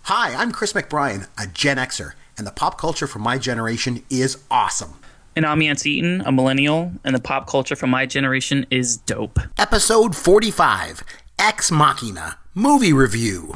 Hi, I'm Chris McBrien, a Gen-Xer, and the pop culture from my generation is awesome. And I'm Yancy Eaton, a Millennial, and the pop culture from my generation is dope. Episode 45, Ex Machina, movie review.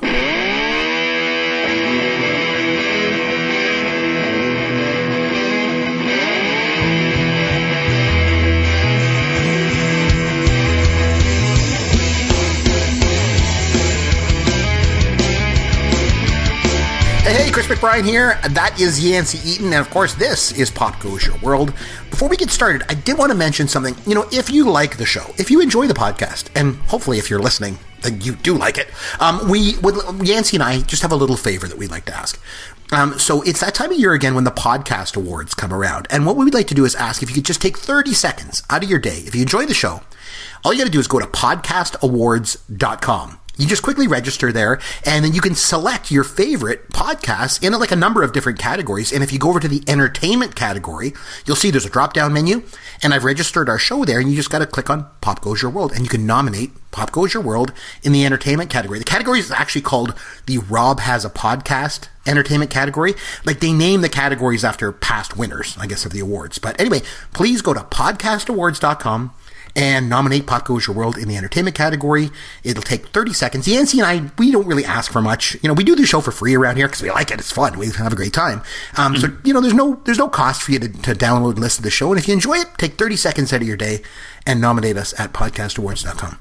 Hey, Chris McBrien here. That is Yancy Eaton, and of course, this is Pop Goes Your World. Before we get started, I did want to mention something. You know, if you like the show, if you enjoy the podcast, and hopefully if you're listening, then you do like it, Yancy and I just have a little favor that we'd like to ask. So it's that time of year again when the podcast awards come around, and what we would like to do is ask if you could just take 30 seconds out of your day. If you enjoy the show, all you got to do is go to podcastawards.com. You just quickly register there, and then you can select your favorite podcasts in like a number of different categories. And if you go over to the entertainment category, you'll see there's a drop-down menu, and I've registered our show there, and you just got to click on Pop Goes Your World, and you can nominate Pop Goes Your World in the entertainment category. The category is actually called the Rob Has a Podcast entertainment category. Like, they name the categories after past winners, I guess, of the awards. But anyway, please go to podcastawards.com and nominate Pop Goes Your World in the entertainment category. It'll take 30 seconds. Yancy and I, we don't really ask for much. You know, we do the show for free around here because we like it. It's fun. We have a great time. So, you know, there's no cost for you to download and listen to the show. And if you enjoy it, take 30 seconds out of your day and nominate us at podcastawards.com.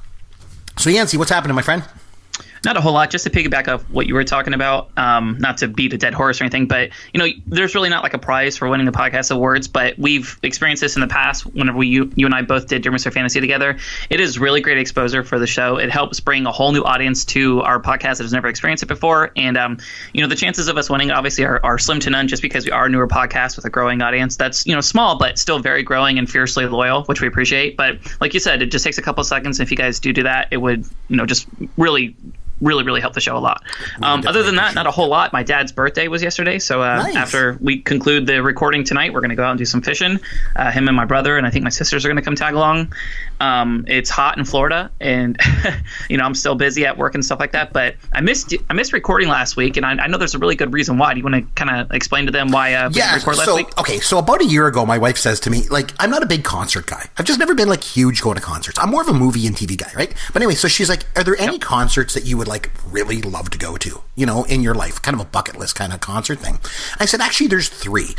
So, Yancy, what's happening, my friend? Not a whole lot, just to piggyback off what you were talking about, not to beat a dead horse or anything, but, you know, there's really not like a prize for winning the podcast awards, but we've experienced this in the past whenever you and I both did Gen-Xer Fantasy together. It is really great exposure for the show. It helps bring a whole new audience to our podcast that has never experienced it before, and, you know, the chances of us winning obviously are slim to none just because we are a newer podcast with a growing audience that's, you know, small, but still very growing and fiercely loyal, which we appreciate. But like you said, it just takes a couple of seconds. If you guys do that, it would, you know, just really help the show a lot. Other than that, not a whole lot. My dad's birthday was yesterday, so nice. After we conclude the recording tonight, we're going to go out and do some fishing. Him and my brother, and I think my sisters are going to come tag along. It's hot in Florida, and you know, I'm still busy at work and stuff like that. But I missed recording last week, and I know there's a really good reason why. Do you want to kind of explain to them why we didn't record last week? Okay, so about a year ago, my wife says to me, like, I'm not a big concert guy. I've just never been like huge going to concerts. I'm more of a movie and TV guy, right? But anyway, so she's like, are there any concerts that you would like really love to go to, you know, in your life, kind of a bucket list kind of concert thing? I said, actually, there's three.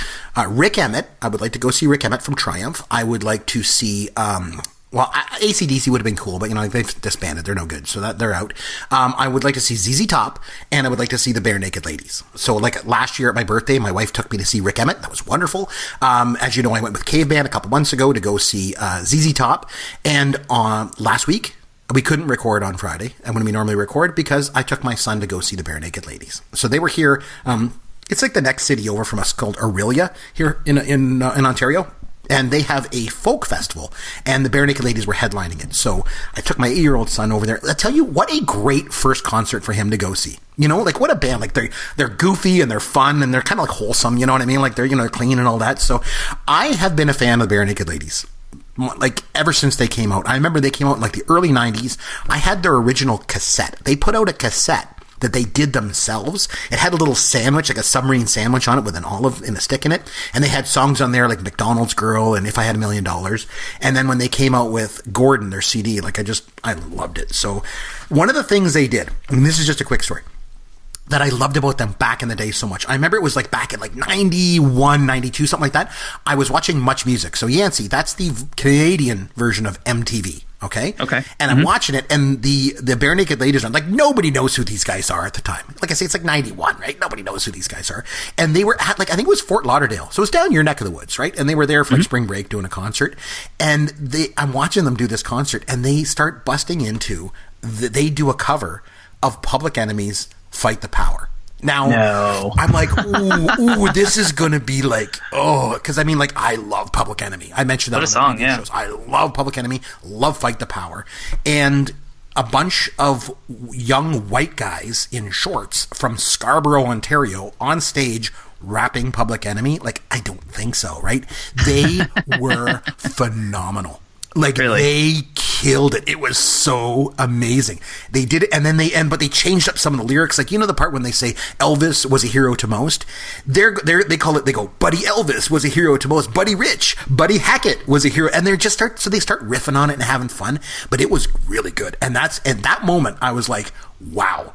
Rick Emmett. I would like to go see Rick Emmett from Triumph. I would like to see, AC/DC would have been cool, but, you know, they've disbanded. They're no good, so that they're out. I would like to see ZZ Top, and I would like to see the Bare Naked Ladies. So, like, last year at my birthday, my wife took me to see Rick Emmett. That was wonderful. As you know, I went with Caveman a couple months ago to go see ZZ Top, and last week, we couldn't record on Friday, and when we normally record, because I took my son to go see the Bare Naked Ladies. So they were here. It's like the next city over from us, called Aurelia here in Ontario. And they have a folk festival, and the Bare Naked Ladies were headlining it. So I took my 8-year-old son over there. I tell you, what a great first concert for him to go see. You know, like, what a band. Like, they're goofy and they're fun and they're kind of like wholesome. You know what I mean? Like, they're, you know, clean and all that. So I have been a fan of the Bare Naked Ladies, like, ever since they came out. I remember they came out in like the early 90s. I had their original cassette. They put out a cassette that they did themselves. It had a little sandwich, like a submarine sandwich on it with an olive and a stick in it. And they had songs on there like McDonald's Girl and If I Had $1 Million. And then when they came out with Gordon, their CD, like, I loved it. So one of the things they did, and this is just a quick story, that I loved about them back in the day so much. I remember it was like back in like 91, 92, something like that. I was watching Much Music. So Yancy, that's the Canadian version of MTV. Okay. And I'm watching it, and the Bare Naked Ladies are like, nobody knows who these guys are at the time. Like I say, it's like 91, right? Nobody knows who these guys are. And they were at, like, I think it was Fort Lauderdale. So it's down your neck of the woods, right? And they were there for like spring break doing a concert. And I'm watching them do this concert, and they start busting into, they do a cover of Public Enemy's Fight the Power. Now, no. I'm like, ooh, this is going to be like, because I mean, like, I love Public Enemy. I mentioned that on the song, yeah. Shows. I love Public Enemy, love Fight the Power. And a bunch of young white guys in shorts from Scarborough, Ontario, on stage rapping Public Enemy. Like, I don't think so, right? They were phenomenal. Like, really? They killed it. It was so amazing. They did it, and then but they changed up some of the lyrics. Like, you know the part when they say Elvis was a hero to most? They go, Buddy Elvis was a hero to most. Buddy Rich, Buddy Hackett was a hero. And they start riffing on it and having fun. But it was really good. And in that moment, I was like, wow.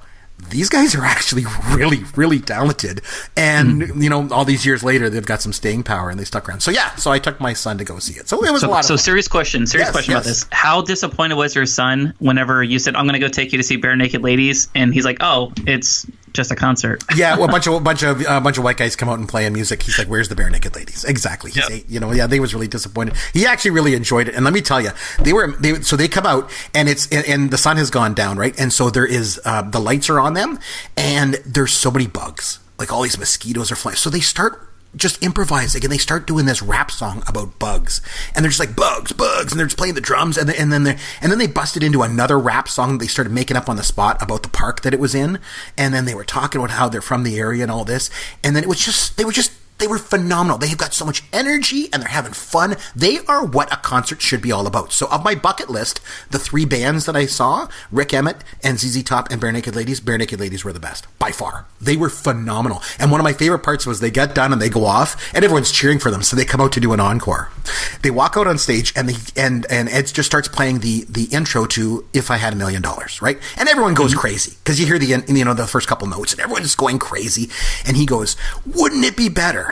These guys are actually really, really talented. And, you know, all these years later, they've got some staying power and they stuck around. So, yeah, I took my son to go see it. So it was a lot of fun. Serious question about this. How disappointed was your son whenever you said, I'm going to go take you to see Bare Naked Ladies? And he's like, oh, it's just a concert. Yeah, well, a bunch of white guys come out and play music. He's like, where's the Bare Naked Ladies? Exactly. He's 8, you know, yeah, they was really disappointed. He actually really enjoyed it. And let me tell you, they come out and and the sun has gone down, right? And so there is, the lights are on them and there's so many bugs. Like all these mosquitoes are flying. So they start just improvising and they start doing this rap song about bugs, and they're just like bugs, and they're just playing the drums, and then they busted into another rap song that they started making up on the spot about the park that it was in, and then they were talking about how they're from the area and all this, and then they were phenomenal. They have got so much energy and they're having fun. They are what a concert should be all about. So of my bucket list, the 3 bands that I saw, Rick Emmett and ZZ Top and Bare Naked Ladies were the best by far. They were phenomenal. And one of my favorite parts was they get done and they go off and everyone's cheering for them. So they come out to do an encore. They walk out on stage and Ed just starts playing the intro to If I Had $1 Million, right? And everyone goes crazy because you hear the first couple notes and everyone's going crazy. And he goes, wouldn't it be better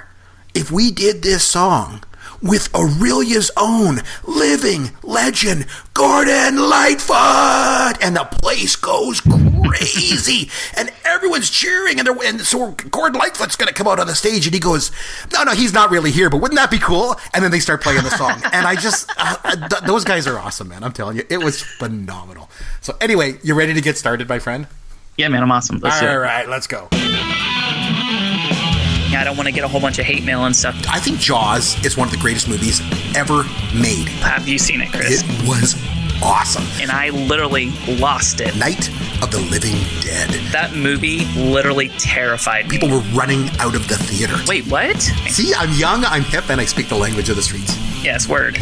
if we did this song with Aurelia's own living legend, Gordon Lightfoot? And the place goes crazy. And everyone's cheering. And so Gordon Lightfoot's going to come out on the stage. And he goes, no, he's not really here, but wouldn't that be cool? And then they start playing the song. And I just, those guys are awesome, man. I'm telling you, it was phenomenal. So anyway, you ready to get started, my friend? Yeah, man, I'm awesome. All right, let's go. I don't want to get a whole bunch of hate mail and stuff. I think Jaws is one of the greatest movies ever made. Have you seen it, Chris? It was awesome. And I literally lost it. Night of the Living Dead. That movie literally terrified me. People were running out of the theater. Wait, what? See, I'm young, I'm hip, and I speak the language of the streets. Yes, word.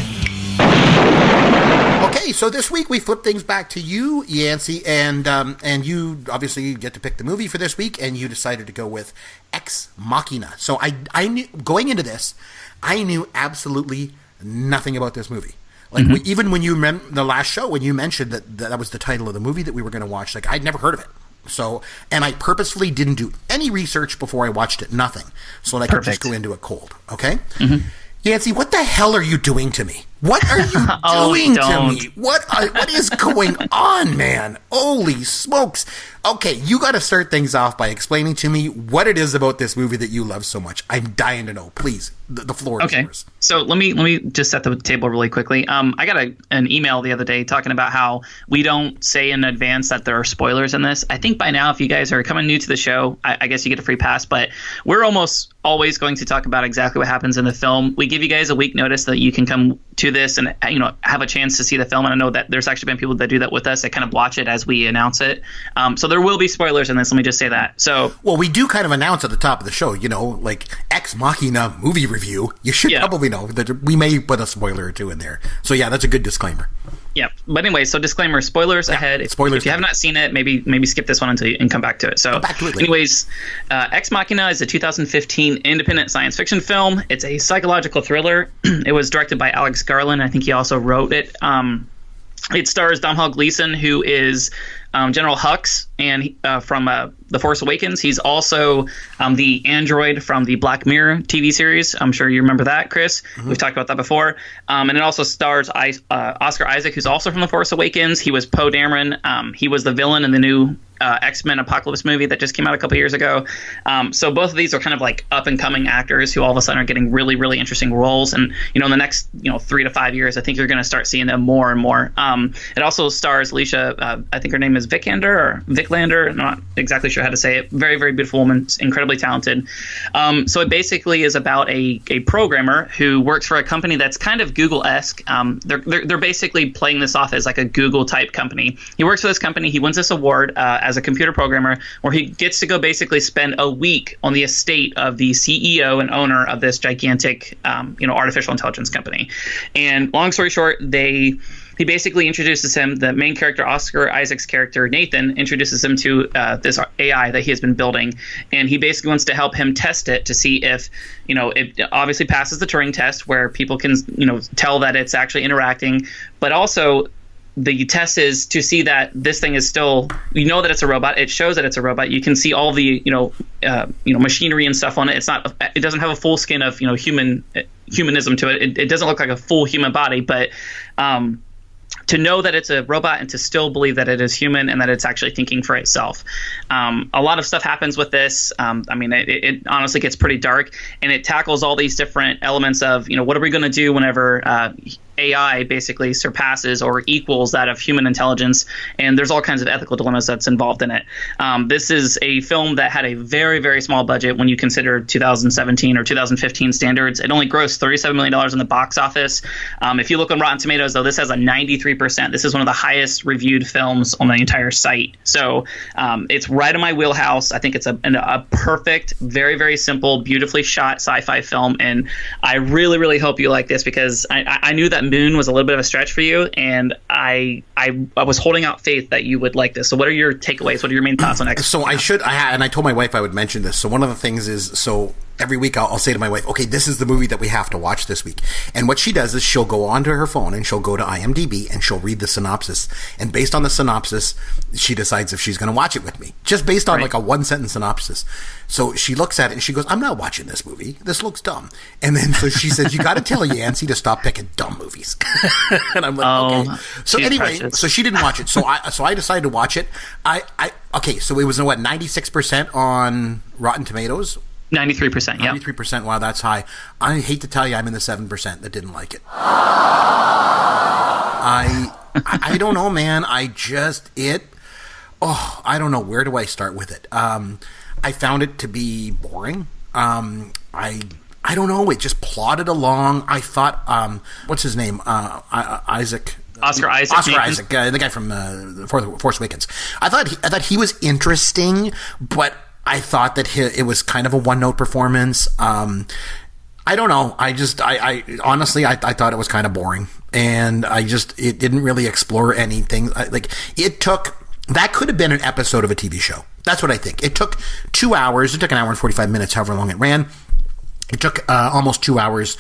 Okay, so this week we flip things back to you, Yancy, and you obviously get to pick the movie for this week, and you decided to go with Ex Machina. So I knew, going into this, I knew absolutely nothing about this movie. Like, even when the last show, when you mentioned that was the title of the movie that we were going to watch, like, I'd never heard of it. So, and I purposefully didn't do any research before I watched it, nothing. So that I could just go into it cold, okay? Yancy, what the hell are you doing to me? What are you doing to me? What is going on, man? Holy smokes. Okay, you got to start things off by explaining to me what it is about this movie that you love so much. I'm dying to know. Please, the floor is yours. So let me just set the table really quickly. I got an email the other day talking about how we don't say in advance that there are spoilers in this. I think by now, if you guys are coming new to the show, I guess you get a free pass, but we're almost always going to talk about exactly what happens in the film. We give you guys a week notice that you can come to this and, you know, have a chance to see the film. And I know that there's actually been people that do that with us that kind of watch it as we announce it. So there will be spoilers in this. Let me just say that. So, well, we do kind of announce at the top of the show, you know, like Ex Machina movie review. You should probably know that we may put a spoiler or two in there. So yeah, that's a good disclaimer. Yeah, but anyway, so disclaimer: spoilers ahead. Spoilers. If you have not seen it, maybe skip this one until you and come back to it. So, anyways, Ex Machina is a 2015 independent science fiction film. It's a psychological thriller. It was directed by Alex Garland. I think he also wrote it. It stars Domhnall Gleeson, who is General Hux, and from The Force Awakens. He's also the android from the Black Mirror TV series. I'm sure you remember that, Chris. We've talked about that before. And it also stars Oscar Isaac, who's also from The Force Awakens. He was Poe Dameron. He was the villain in the new X-Men Apocalypse movie that just came out a couple years ago. So both of these are kind of like up-and-coming actors who all of a sudden are getting really, really interesting roles. And, you know, in the next, 3 to 5 years, I think you're going to start seeing them more and more. It also stars Alicia, I think her name is Vikander. I'm not exactly sure how to say it. Very, very beautiful woman, incredibly talented. So it basically is about a programmer who works for a company that's kind of Google-esque. They're basically playing this off as like a Google-type company. He works for this company. He wins this award as a computer programmer, where he gets to go basically spend a week on the estate of the CEO and owner of this gigantic, artificial intelligence company. And long story short, he he basically introduces him, the main character, Oscar Isaac's character, Nathan, introduces him to this AI that he has been building. And he basically wants to help him test it to see if, it obviously passes the Turing test where people can, tell that it's actually interacting. But also the test is to see that this thing is still, that it's a robot. It shows that it's a robot. You can see all the, machinery and stuff on it. It doesn't have a full skin of, humanism to it. It doesn't look like a full human body, but to know that it's a robot and to still believe that it is human and that it's actually thinking for itself. A lot of stuff happens with this. It honestly gets pretty dark, and it tackles all these different elements of, what are we going to do whenever AI basically surpasses or equals that of human intelligence, and there's all kinds of ethical dilemmas that's involved in it. This is a film that had a very, very small budget when you consider 2017 or 2015 standards. It only grossed $37 million in the box office. If you look on Rotten Tomatoes, though, this has a 93%. This is one of the highest reviewed films on the entire site. So it's right in my wheelhouse. I think it's a perfect, very, very simple, beautifully shot sci-fi film, and I really, really hope you like this, because I knew that Moon was a little bit of a stretch for you, and I was holding out faith that you would like this. So what are your takeaways? What are your main thoughts on it? So I told my wife I would mention this. So one of the things is, every week I'll say to my wife, okay, this is the movie that we have to watch this week. And what she does is she'll go onto her phone and she'll go to IMDb and she'll read the synopsis. And based on the synopsis, she decides if she's going to watch it with me. Just based on like a one-sentence synopsis. So she looks at it and she goes, I'm not watching this movie. This looks dumb. And then so she says, you got to tell Yancy to stop picking dumb movies. And I'm like, okay. So anyway, precious. So she didn't watch it. So I decided to watch it. Okay, so it was 96% on Rotten Tomatoes? 93%, yeah. 93%, wow, that's high. I hate to tell you, I'm in the 7% that didn't like it. I don't know, man. I don't know. Where do I start with it? I found it to be boring. I don't know. It just plodded along. I thought, what's his name? Isaac. Oscar Isaac, the guy from Force Awakens. I thought he was interesting, but I thought that it was kind of a one-note performance. I don't know. I honestly thought it was kind of boring, and it didn't really explore anything. That could have been an episode of a TV show. That's what I think. It took 2 hours. It took an hour and 45 minutes, however long it ran. It took almost 2 hours.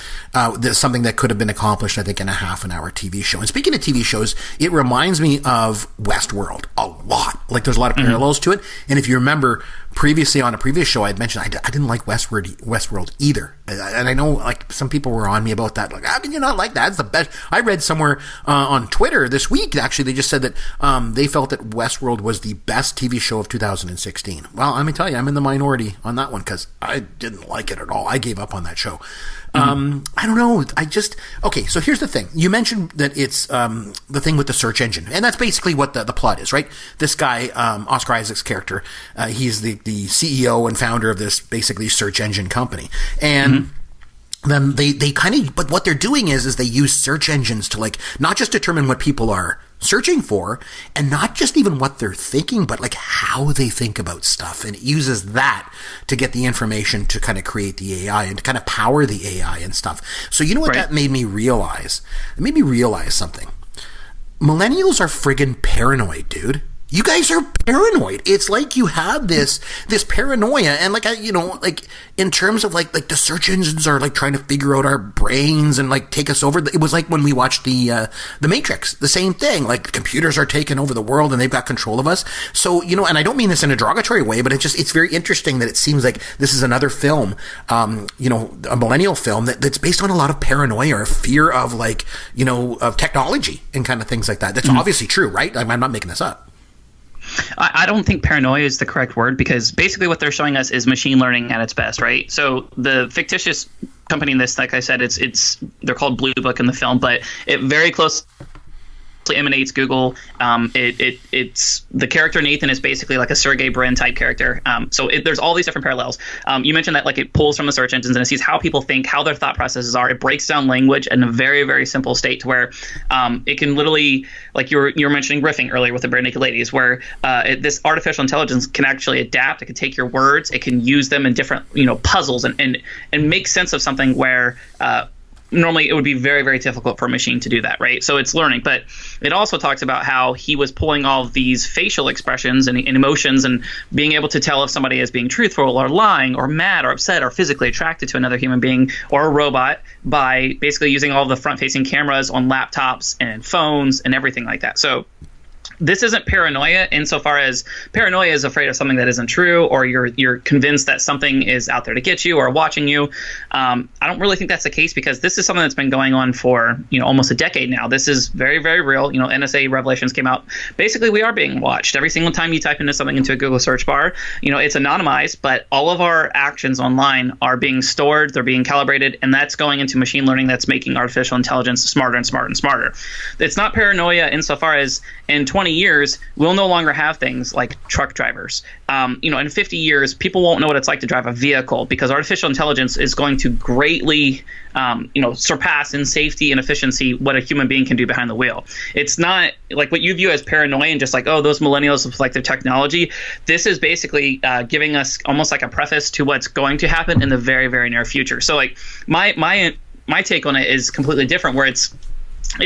There's something that could have been accomplished, I think, in a half-an-hour TV show. And speaking of TV shows, it reminds me of Westworld a lot. Like, there's a lot of parallels to it. And if you remember, previously on a previous show, I had mentioned I didn't like Westworld either. And I know, like, some people were on me about that. Like, how can you not like that? It's the best. I read somewhere on Twitter this week, actually, they just said that they felt that Westworld was the best TV show of 2016. Well, let me tell you, I'm in the minority on that one, because I didn't like it at all. I gave up on that show. I don't know. Okay, so here's the thing. You mentioned that it's the thing with the search engine, and that's basically what the plot is, right? This guy, Oscar Isaac's character, he's the CEO and founder of this basically search engine company. And then they kind of, but what they're doing is they use search engines to, like, not just determine what people are searching for, and not just even what they're thinking, but like how they think about stuff. And it uses that to get the information to kind of create the AI and to kind of power the AI and stuff. So you know what that made me realize? It made me realize something. Millennials are friggin' paranoid, dude. You guys are paranoid. It's like you have this paranoia, and like in terms of like the search engines are like trying to figure out our brains and like take us over. It was like when we watched the Matrix, the same thing. Like the computers are taking over the world and they've got control of us. So and I don't mean this in a derogatory way, but it's very interesting that it seems like this is another film, a millennial film that's based on a lot of paranoia or fear of of technology and kind of things like that. That's obviously true, right? I'm not making this up. I don't think paranoia is the correct word, because basically what they're showing us is machine learning at its best, right? So the fictitious company in this, like I said, they're called Blue Book in the film, but it very closely emanates Google. It's the character Nathan is basically like a Sergey Brin type character. So there's all these different parallels. You mentioned that like it pulls from the search engines and it sees how people think, how their thought processes are. It breaks down language in a very, very simple state to where it can literally, like you were mentioning riffing earlier with the Bare Naked Ladies, where this artificial intelligence can actually adapt. It can take your words. It can use them in different puzzles and make sense of something where normally it would be very, very difficult for a machine to do that, right? So it's learning. But it also talks about how he was pulling all of these facial expressions and emotions and being able to tell if somebody is being truthful or lying or mad or upset or physically attracted to another human being or a robot by basically using all the front-facing cameras on laptops and phones and everything like that. So this isn't paranoia insofar as paranoia is afraid of something that isn't true, or you're convinced that something is out there to get you or watching you. I don't really think that's the case, because this is something that's been going on for almost a decade now. This is very, very real. NSA revelations came out. Basically, we are being watched. Every single time you type into something into a Google search bar, it's anonymized, but all of our actions online are being stored. They're being calibrated, and that's going into machine learning that's making artificial intelligence smarter and smarter and smarter. It's not paranoia insofar as in 20 years, we'll no longer have things like truck drivers. In 50 years, people won't know what it's like to drive a vehicle, because artificial intelligence is going to greatly, surpass in safety and efficiency what a human being can do behind the wheel. It's not like what you view as paranoia and just like, oh, those millennials like their technology. This is basically giving us almost like a preface to what's going to happen in the very, very near future. So like my take on it is completely different, where it's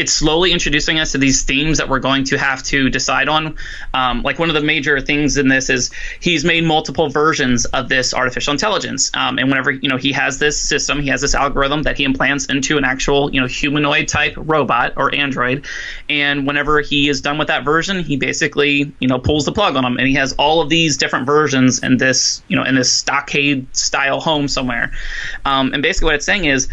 slowly introducing us to these themes that we're going to have to decide on. Like one of the major things in this is he's made multiple versions of this artificial intelligence. And whenever, he has this system, he has this algorithm that he implants into an actual, humanoid type robot or android. And whenever he is done with that version, he basically, pulls the plug on him. And he has all of these different versions in this, in this stockade style home somewhere. And basically what it's saying is,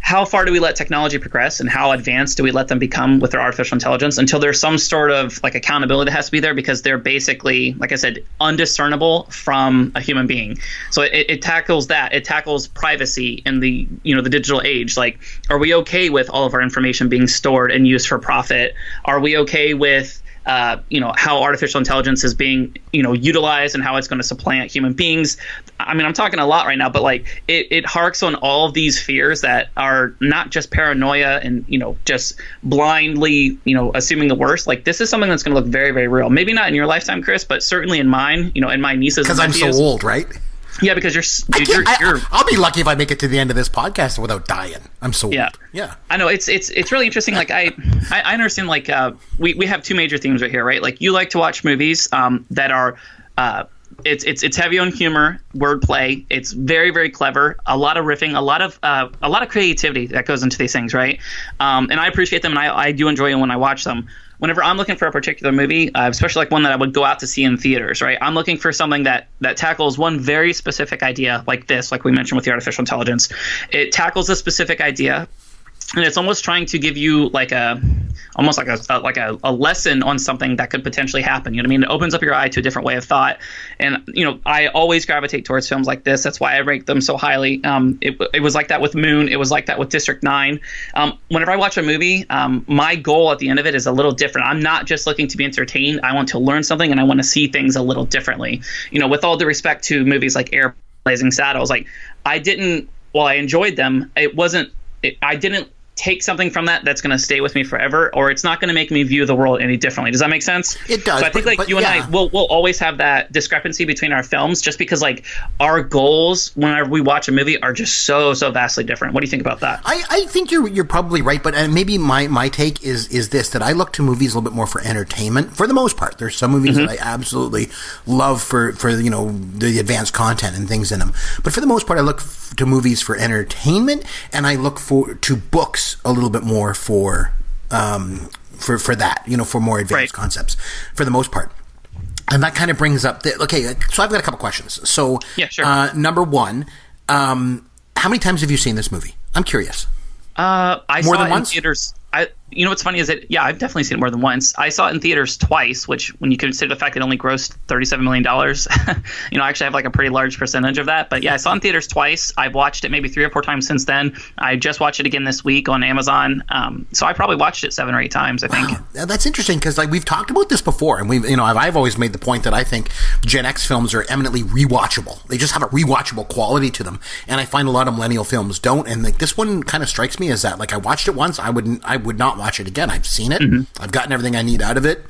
how far do we let technology progress, and how advanced do we let them become with their artificial intelligence until there's some sort of like accountability that has to be there, because they're basically, like I said, undiscernible from a human being. So it tackles that. It tackles privacy in the, the digital age. Like, are we okay with all of our information being stored and used for profit? Are we okay with how artificial intelligence is being, utilized and how it's going to supplant human beings? I mean, I'm talking a lot right now, but like it harks on all of these fears that are not just paranoia and, just blindly, assuming the worst. Like, this is something that's going to look very, very real. Maybe not in your lifetime, Chris, but certainly in mine, and my nieces. Because I'm so old, right? Yeah, because I'll be lucky if I make it to the end of this podcast without dying. I'm so old. Yeah. I know it's really interesting. Like I understand. Like we have two major themes right here, right? Like, you like to watch movies that are it's heavy on humor, wordplay. It's very, very clever. A lot of riffing, a lot of creativity that goes into these things, right? And I appreciate them, and I do enjoy them when I watch them. Whenever I'm looking for a particular movie, especially like one that I would go out to see in theaters, right? I'm looking for something that tackles one very specific idea, like this, like we mentioned with the artificial intelligence. It tackles a specific idea, and it's almost trying to give you like a lesson on something that could potentially happen. You know what I mean? It opens up your eye to a different way of thought. And, I always gravitate towards films like this. That's why I rank them so highly. It was like that with Moon. It was like that with District 9. Whenever I watch a movie, my goal at the end of it is a little different. I'm not just looking to be entertained. I want to learn something, and I want to see things a little differently. With all due respect to movies like Air, Blazing Saddles, like I enjoyed them, I didn't take something from that's going to stay with me forever, or it's not going to make me view the world any differently. Does that make sense? It does. So I think but you and I we'll always have that discrepancy between our films, just because like our goals whenever we watch a movie are just so vastly different. What do you think about that? I think you're probably right, but maybe my take is this, that I look to movies a little bit more for entertainment for the most part. There's some movies that I absolutely love for the advanced content and things in them, but for the most part I look to movies for entertainment, and I look to books a little bit more for that, for more advanced concepts for the most part. And that kind of brings up okay, so I've got a couple questions. So yeah, sure. Number one, how many times have you seen this movie? I'm curious. I more saw than it once? in theaters. What's funny is that, I've definitely seen it more than once. I saw it in theaters twice, which when you consider the fact it only grossed $37 million, I actually have like a pretty large percentage of that. But yeah, I saw it in theaters twice. I've watched it maybe 3 or 4 times since then. I just watched it again this week on Amazon. So I probably watched it 7 or 8 times, I think. Wow. That's interesting, because like we've talked about this before, and I've always made the point that I think Gen X films are eminently rewatchable. They just have a rewatchable quality to them, and I find a lot of millennial films don't. And like this one kind of strikes me as that. Like I watched it once, I would not watch it again. I've seen it. Mm-hmm. I've gotten everything I need out of it.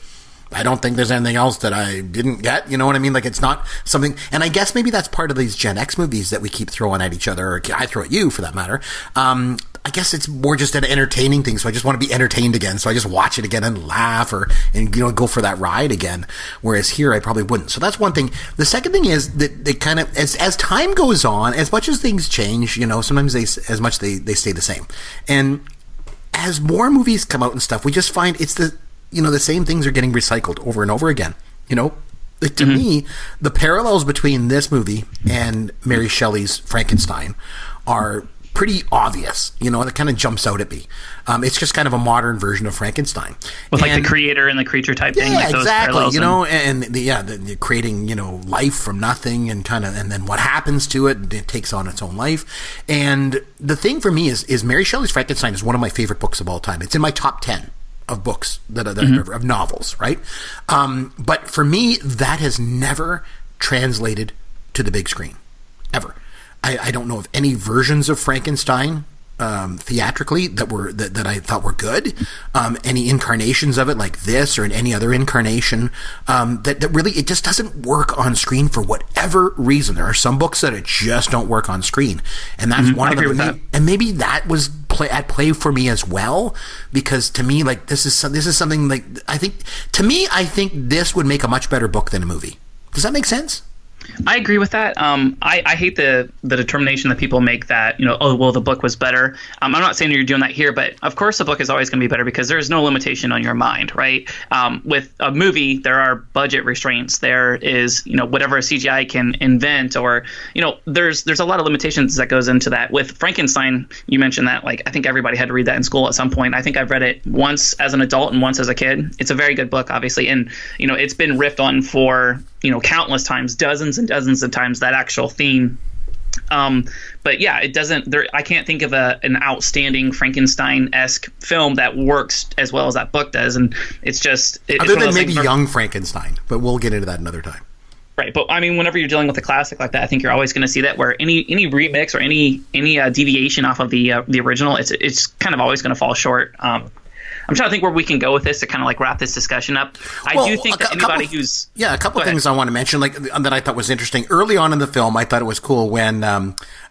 I don't think there's anything else that I didn't get. You know what I mean? Like, it's not something, and I guess maybe that's part of these Gen X movies that we keep throwing at each other, or I throw at you for that matter. I guess it's more just an entertaining thing. So I just want to be entertained again. So I just watch it again and laugh and go for that ride again. Whereas here I probably wouldn't. So that's one thing. The second thing is that they kind of, as time goes on, as much as things change, sometimes they stay the same. And as more movies come out and stuff, we just find it's the same things are getting recycled over and over again. To me, the parallels between this movie and Mary Shelley's Frankenstein are pretty obvious. It kind of jumps out at me. It's just kind of a modern version of Frankenstein. With the creator and the creature type thing. Yeah, exactly. The creating, life from nothing and then what happens to it, it takes on its own life. And the thing for me is Mary Shelley's Frankenstein is one of my favorite books of all time. It's in my top 10 of books of novels, right? But for me, that has never translated to the big screen, ever. I don't know of any versions of Frankenstein theatrically that I thought were good. Any incarnations of it like this or in any other incarnation that really it just doesn't work on screen for whatever reason. There are some books that it just don't work on screen, and that's one of them. And maybe that was at play for me as well, because to me, this is something I think this would make a much better book than a movie. Does that make sense? I agree with that. I hate the determination that people make that, the book was better. I'm not saying you're doing that here, but of course the book is always going to be better because there's no limitation on your mind, right? With a movie, there are budget restraints. There is, whatever a CGI can invent, or, there's a lot of limitations that goes into that. With Frankenstein, you mentioned that, I think everybody had to read that in school at some point. I think I've read it once as an adult and once as a kid. It's a very good book, obviously. And, it's been riffed on for, countless times, dozens and dozens of times, that actual theme. But yeah, it doesn't. I can't think of an outstanding Frankenstein-esque film that works as well as that book does, and it's just other than maybe Young Frankenstein. But we'll get into that another time. Right, but I mean, whenever you're dealing with a classic like that, I think you're always going to see that where any remix or any deviation off of the original, it's kind of always going to fall short. I'm trying to think where we can go with this to kind of wrap this discussion up. I do think that anybody who's... Yeah, a couple of things I want to mention that I thought was interesting. Early on in the film, I thought it was cool when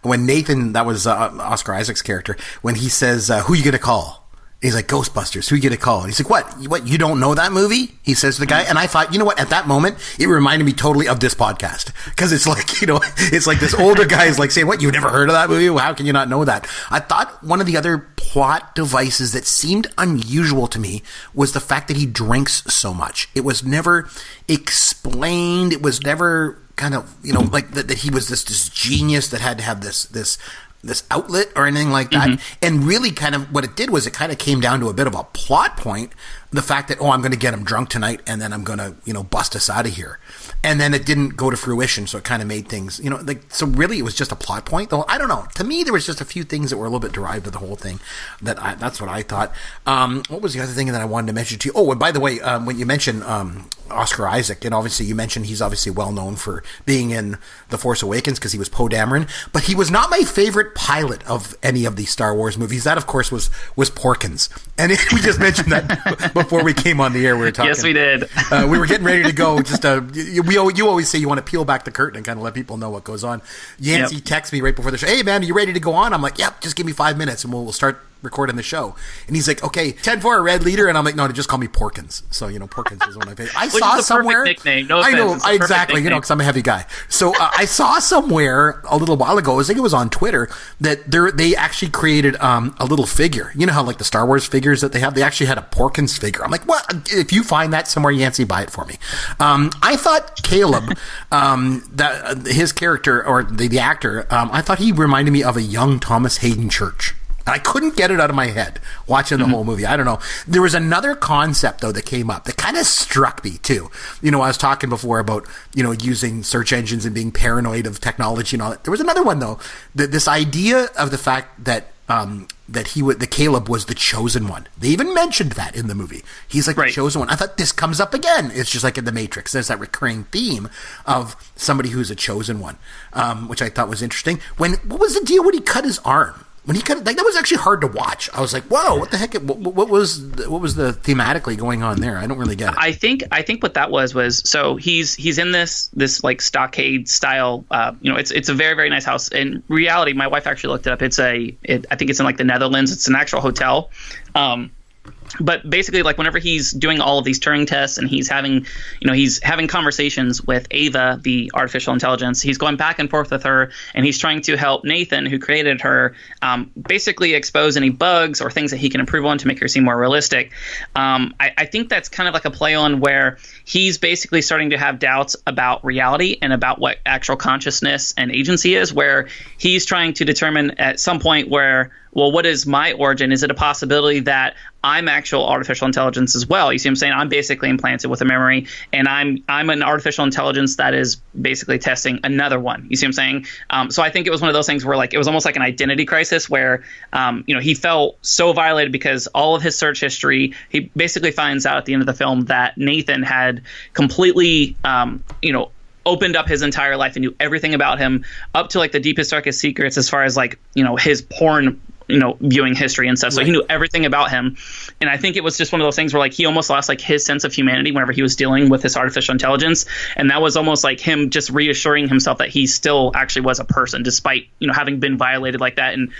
Nathan, that was Oscar Isaac's character, when he says, who are you going to call? He's like, Ghostbusters, who you get a call? And he's like, what, you don't know that movie? He says to the guy. And I thought, at that moment, it reminded me totally of this podcast. Because it's it's like this older guy is saying, what, you've never heard of that movie? Well, how can you not know that? I thought one of the other plot devices that seemed unusual to me was the fact that he drinks so much. It was never explained. It was never kind of, that he was this genius that had to have this outlet or anything like that. Mm-hmm. And really kind of what it did was it kind of came down to a bit of a plot point. The fact that, I'm going to get him drunk tonight and then I'm going to, bust us out of here. And then it didn't go to fruition. So it kind of made things, so really it was just a plot point. Though I don't know. To me, there was just a few things that were a little bit derived of the whole thing. That's what I thought. What was the other thing that I wanted to mention to you? Oh, and by the way, when you mentioned Oscar Isaac, and obviously you mentioned he's obviously well known for being in The Force Awakens because he was Poe Dameron, but he was not my favorite pilot of any of the Star Wars movies. That, of course, was Porkins. And we just mentioned that before we came on the air. We were talking. Yes, we did. We were getting ready to go. You always say you want to peel back the curtain and kind of let people know what goes on. Yancy texts me right before the show. Hey, man, are you ready to go on? I'm like, yep, just give me 5 minutes and we'll start recording the show. And he's like, okay, 10-4, red leader. And I'm like, no, just call me Porkins. So, Porkins is one of my favorites. I saw somewhere. Nickname. No offense, I know, exactly, because I'm a heavy guy. So I saw somewhere a little while ago, I think it was on Twitter, that they actually created a little figure. You know how the Star Wars figures that they have? They actually had a Porkins figure. I'm like, what? If you find that somewhere, Yancy, buy it for me. I thought Caleb, that his character, or the actor, I thought he reminded me of a young Thomas Hayden Church. I couldn't get it out of my head watching the whole movie. I don't know. There was another concept, though, that came up that kind of struck me, too. I was talking before about, using search engines and being paranoid of technology and all that. There was another one, though. This idea of the fact that that Caleb was the chosen one. They even mentioned that in the movie. He's like the chosen one. I thought this comes up again. It's just like in The Matrix. There's that recurring theme of somebody who's a chosen one, which I thought was interesting. What was the deal when he cut his arm? when he kind of like that was actually hard to watch. I was like, whoa, what the heck? What was the thematically going on there? I don't really get it. I think what that was so he's in this like stockade style. It's a very, very nice house. In reality, my wife actually looked it up. I think it's in like the Netherlands. It's an actual hotel. But basically, like whenever he's doing all of these Turing tests and he's having conversations with Ava, the artificial intelligence, he's going back and forth with her, and he's trying to help Nathan, who created her, basically expose any bugs or things that he can improve on to make her seem more realistic. I think that's kind of like a play on where he's basically starting to have doubts about reality and about what actual consciousness and agency is, where he's trying to determine at some point where, well, what is my origin? Is it a possibility that I'm actual artificial intelligence as well? You see what I'm saying? I'm basically implanted with a memory, and I'm an artificial intelligence that is basically testing another one. You see what I'm saying? So I think it was one of those things where like it was almost like an identity crisis where he felt so violated because all of his search history, he basically finds out at the end of the film that Nathan had completely opened up his entire life and knew everything about him up to like the deepest, darkest secrets as far as like, his porn viewing history and stuff. So he knew everything about him. And I think it was just one of those things where like he almost lost like his sense of humanity whenever he was dealing with this artificial intelligence. And that was almost like him just reassuring himself that he still actually was a person despite, having been violated like that and,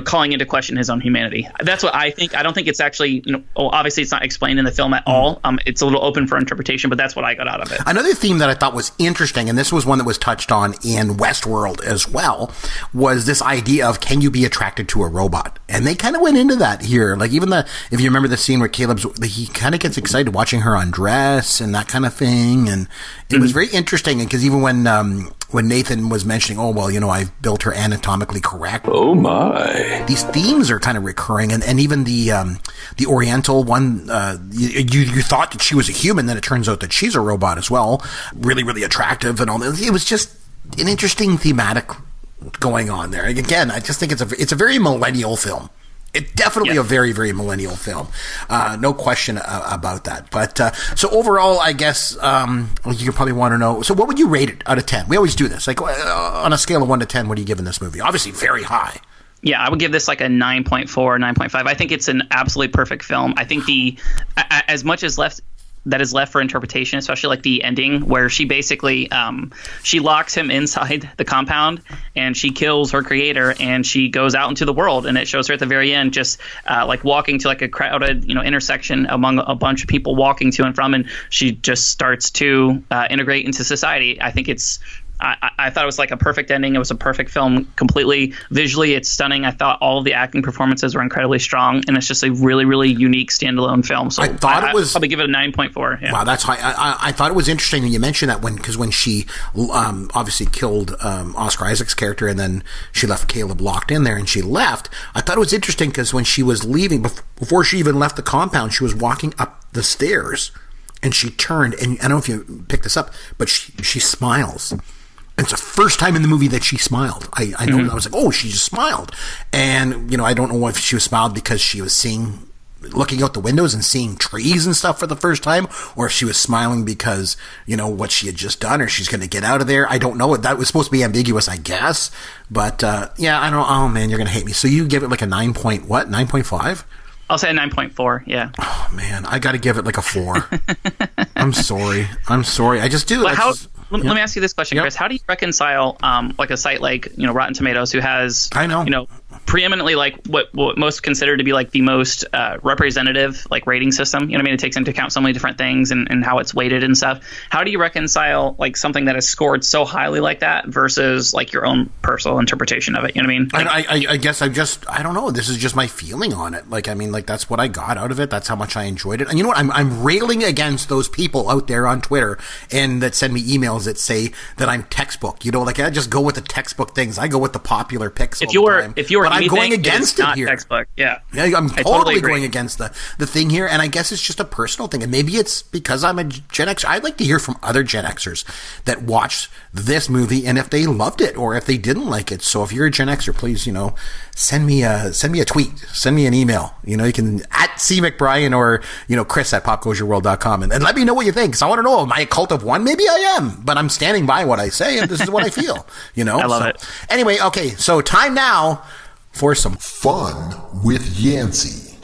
calling into question his own humanity. That's what I think. I don't think it's actually, obviously it's not explained in the film at all. It's a little open for interpretation, but that's what I got out of it. Another theme that I thought was interesting, and this was one that was touched on in Westworld as well, was this idea of can you be attracted to a robot? And they kind of went into that here. Like even if you remember the scene where he kind of gets excited watching her undress and that kind of thing. And it was very interesting because even when Nathan was mentioning, oh, well, I've built her anatomically correct. Oh my. These themes are kind of recurring. And even the Oriental one, you thought that she was a human, then it turns out that she's a robot as well. Really, really attractive and all that. It was just an interesting thematic going on there. Again, I just think it's a very millennial film. It's definitely a very, very millennial film. No question about that. But so overall, I guess you probably want to know. So what would you rate it out of 10? We always do this. Like on a scale of 1 to 10, what are you giving this movie? Obviously very high. Yeah, I would give this like a 9.4, 9.5. I think it's an absolutely perfect film. I think as much as that is left for interpretation, especially like the ending where she basically she locks him inside the compound and she kills her creator and she goes out into the world, and it shows her at the very end just like walking to like a crowded intersection among a bunch of people walking to and from, and she just starts to integrate into society. I think I thought it was like a perfect ending. It was a perfect film completely. Visually, it's stunning. I thought all of the acting performances were incredibly strong, and it's just a really, really unique standalone film. So I'd probably give it a 9.4. Yeah. Wow, that's high. I thought it was interesting when you mentioned that because when she obviously killed Oscar Isaac's character and then she left Caleb locked in there and she left, I thought it was interesting because when she was leaving, before she even left the compound, she was walking up the stairs and she turned, and I don't know if you picked this up, but she smiles. It's the first time in the movie that she smiled. I know. I was like, oh, she just smiled. And, I don't know if she was smiled because she was looking out the windows and seeing trees and stuff for the first time, or if she was smiling because, what she had just done, or she's going to get out of there. I don't know. That was supposed to be ambiguous, I guess. But, yeah, I don't know. Oh, man, you're going to hate me. So you give it like a 9.5? I'll say a 9.4, yeah. Oh, man, I got to give it like a 4. I'm sorry. I just do. Let me ask you this question, Chris. How do you reconcile like a site like Rotten Tomatoes, who has preeminently like what most consider to be like the most representative like rating system? It takes into account so many different things and how it's weighted and stuff. How do you reconcile like something that is scored so highly like that versus like your own personal interpretation of it? You know what I mean? I guess I don't know. This is just my feeling on it. Like that's what I got out of it. That's how much I enjoyed it. And you know what? I'm railing against those people out there on Twitter and that send me emails that say that I'm textbook. I just go with the textbook things. I go with the popular picks. If you were but I'm going against it here. Textbook. Yeah, I'm totally going against the thing here, and I guess it's just a personal thing, and maybe it's because I'm a Gen Xer. I'd like to hear from other Gen Xers that watched this movie and if they loved it or if they didn't like it. So if you're a Gen Xer, please, send me a tweet, send me an email. You can at C McBrien or Chris at popgoesyourworld.com and let me know what you think. Because I want to know, am I a cult of one? Maybe I am, but I'm standing by what I say, and this is what I feel. I love it. Anyway, okay, so time now for some Fun with Yancy.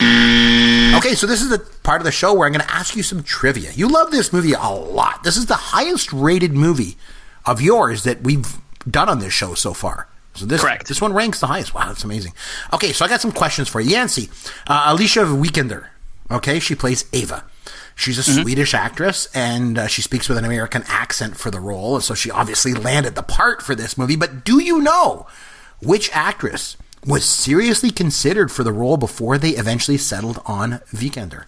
Okay, so this is the part of the show where I'm going to ask you some trivia. You love this movie a lot. This is the highest rated movie of yours that we've done on this show so far. So Correct. This one ranks the highest. Wow, that's amazing. Okay, so I got some questions for you. Yancy, Alicia Vikander, okay, she plays Ava. She's a Swedish actress, and she speaks with an American accent for the role, so she obviously landed the part for this movie. But do you know which actress was seriously considered for the role before they eventually settled on Vikander?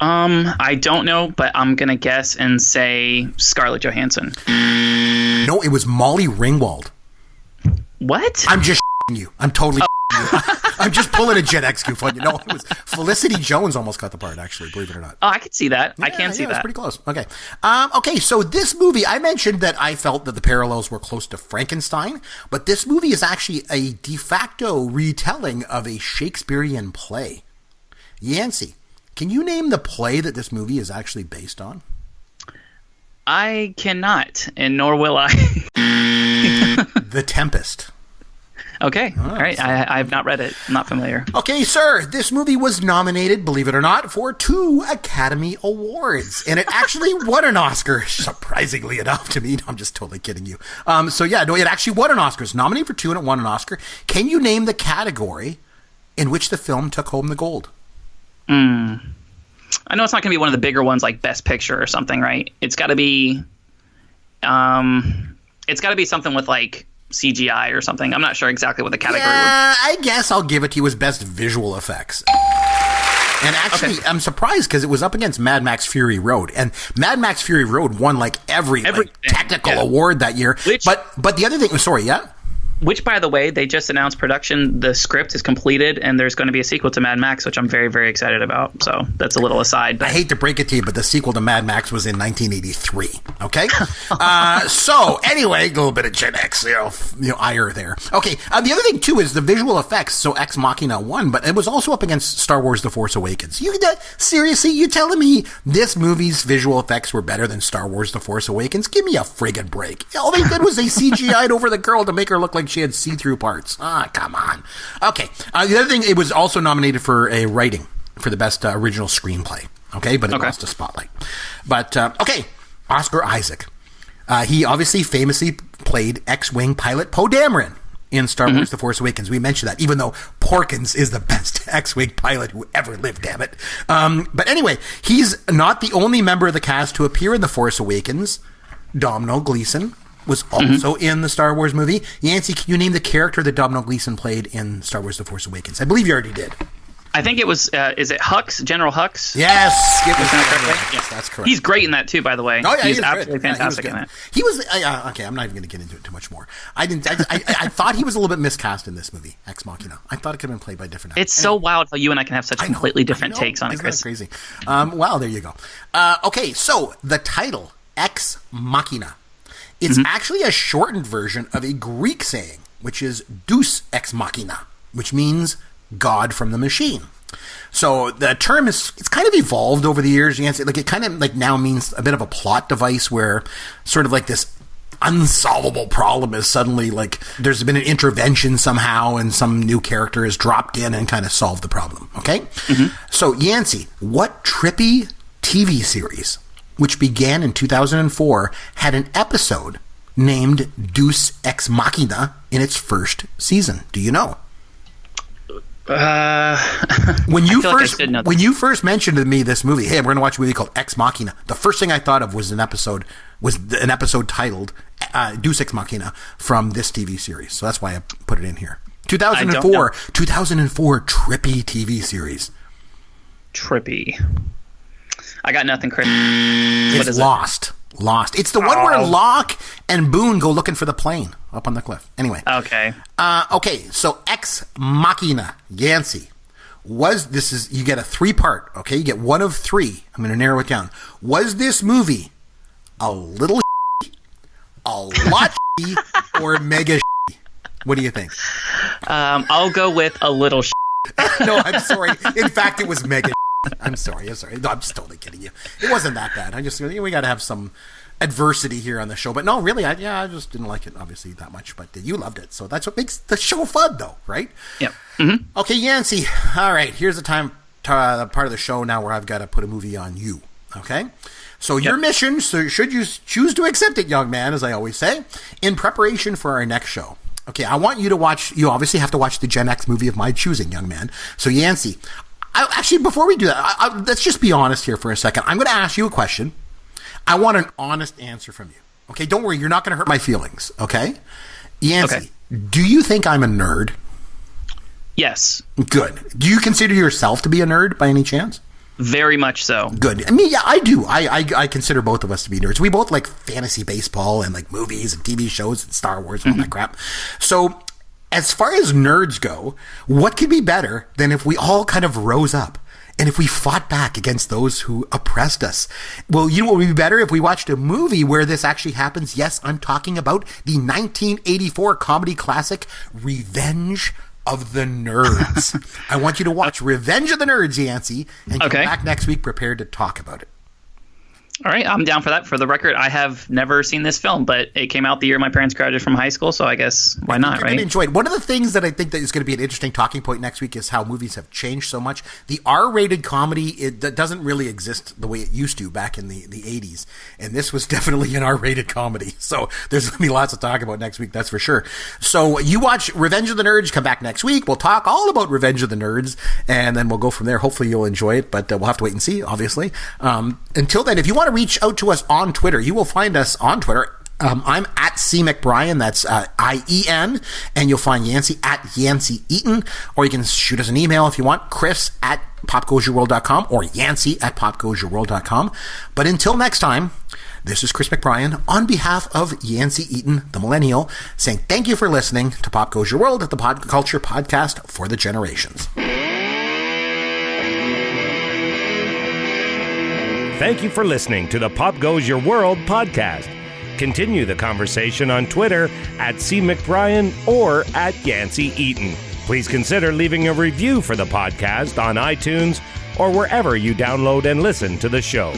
I don't know, but I'm going to guess and say Scarlett Johansson. No, it was Molly Ringwald. What? I'm just you. I'm totally you. I'm just pulling a Gen-X goof on you. No, it was Felicity Jones almost got the part, actually, believe it or not. Oh, I could see that. Yeah, I can see that. that. It's pretty close. Okay. Okay, so this movie, I mentioned that I felt that the parallels were close to Frankenstein, but this movie is actually a de facto retelling of a Shakespearean play. Yancy, can you name the play that this movie is actually based on? I cannot, and nor will I. The Tempest. Okay. All right. I have not read it. I'm not familiar. Okay, sir. This movie was nominated, believe it or not, for 2 Academy Awards. And it actually won an Oscar, surprisingly enough to me. No, I'm just totally kidding you. It actually won an Oscar. It's nominated for 2 and it won an Oscar. Can you name the category in which the film took home the gold? I know it's not going to be one of the bigger ones like Best Picture or something, right? It's got to be something with like CGI or something. I'm not sure exactly what the category was. I guess I'll give it to you as Best Visual Effects. And actually, okay. I'm surprised because it was up against Mad Max Fury Road. And Mad Max Fury Road won like every technical award that year. But the other thing, sorry, yeah? Which, by the way, they just announced production. The script is completed, and there's going to be a sequel to Mad Max, which I'm very, very excited about. So that's a little aside. But I hate to break it to you, but the sequel to Mad Max was in 1983. Okay. So anyway, a little bit of Gen X, ire there. Okay. The other thing too is the visual effects. So Ex Machina won, but it was also up against Star Wars: The Force Awakens. Seriously, you telling me this movie's visual effects were better than Star Wars: The Force Awakens? Give me a friggin' break. All they did was they CGI'd over the girl to make her look like she had see-through parts. Come on. Okay. The other thing, it was also nominated for a writing for the best original screenplay. Okay, but it lost a spotlight. But okay, Oscar Isaac. He obviously famously played X-Wing pilot Poe Dameron in Star Wars: The Force Awakens. We mentioned that, even though Porkins is the best X-Wing pilot who ever lived, damn it. But anyway, he's not the only member of the cast to appear in The Force Awakens. Domhnall Gleeson was also in the Star Wars movie. Yancy, can you name the character that Domhnall Gleeson played in Star Wars: The Force Awakens? I believe you already did. I think it was, is it Hux? General Hux? Yes. Yes, that's correct. He's great in that too, by the way. Oh, yeah, he's absolutely fantastic in that. He was, okay, I'm not even going to get into it too much more. I thought he was a little bit miscast in this movie, Ex Machina. I thought it could have been played by different actors. It's so wild how you and I can have such completely different takes on it, Chris. Isn't that crazy? Well, there you go. Okay, so the title, Ex Machina. It's actually a shortened version of a Greek saying, which is Deus Ex Machina, which means God from the machine. So the term it's kind of evolved over the years. You can say, like, it kind of like now means a bit of a plot device where sort of like this unsolvable problem is suddenly like there's been an intervention somehow and some new character is dropped in and kind of solved the problem. Okay? So Yancy, what trippy TV series, which began in 2004, had an episode named Deus Ex Machina in its first season? Do you know? When you first mentioned to me this movie, hey, we're going to watch a movie called Ex Machina, the first thing I thought of was an episode titled Deus Ex Machina from this TV series. So that's why I put it in here. 2004 trippy TV series. Trippy. I got nothing, Chris. It's Lost. Lost. It's the one where Locke and Boone go looking for the plane up on the cliff. Anyway. Okay. Okay, so Ex Machina, Yancy. You get a 3-part, okay? You get one of 3. I'm going to narrow it down. Was this movie a little a lot or mega What do you think? I'll go with a little No, I'm sorry. In fact, it was mega I'm sorry. No, I'm just totally kidding you. It wasn't that bad. We got to have some adversity here on the show. But no, really, I just didn't like it, obviously, that much. But you loved it. So that's what makes the show fun, though, right? Yep. Mm-hmm. Okay, Yancy. All right, here's the part of the show now where I've got to put a movie on you. Okay? So your mission, so should you choose to accept it, young man, as I always say, in preparation for our next show. Okay, I want you to watch, you obviously have to watch the Gen X movie of my choosing, young man. So Yancy, actually, before we do that, let's just be honest here for a second. I'm going to ask you a question. I want an honest answer from you. Okay, don't worry, you're not going to hurt my feelings, okay? Yancy, do you think I'm a nerd? Yes. Good. Do you consider yourself to be a nerd by any chance? Very much so. Good. I mean, yeah, I do. I consider both of us to be nerds. We both like fantasy baseball and like movies and TV shows and Star Wars and all that crap. So as far as nerds go, what could be better than if we all kind of rose up and if we fought back against those who oppressed us? Well, you know what would be better if we watched a movie where this actually happens? Yes, I'm talking about the 1984 comedy classic, Revenge of the Nerds. I want you to watch Revenge of the Nerds, Yancy, and come back next week prepared to talk about it. All right, I'm down for that. For the record, I have never seen this film, but it came out the year my parents graduated from high school, so I guess why not, right? Enjoy it. One of the things that I think that is going to be an interesting talking point next week is how movies have changed so much. The R-rated comedy, it doesn't really exist the way it used to back in the 80s, and this was definitely an R-rated comedy. So there's going to be lots to talk about next week, that's for sure. So you watch Revenge of the Nerds, come back next week. We'll talk all about Revenge of the Nerds, and then we'll go from there. Hopefully you'll enjoy it, but we'll have to wait and see, obviously. Until then, if you want to reach out to us on Twitter, you will find us on Twitter. I'm at C. McBrien, that's IEN, and you'll find Yancy at Yancy Eaton, or you can shoot us an email if you want, Chris at popgoesyourworld.com or Yancy at popgoesyourworld.com. But until next time, this is Chris McBrien on behalf of Yancy Eaton, the Millennial, saying thank you for listening to Pop Goes Your World, the Pod Culture Podcast for the Generations. Thank you for listening to the Pop Goes Your World podcast. Continue the conversation on Twitter at C. McBrien or at Yancy Eaton. Please consider leaving a review for the podcast on iTunes or wherever you download and listen to the show.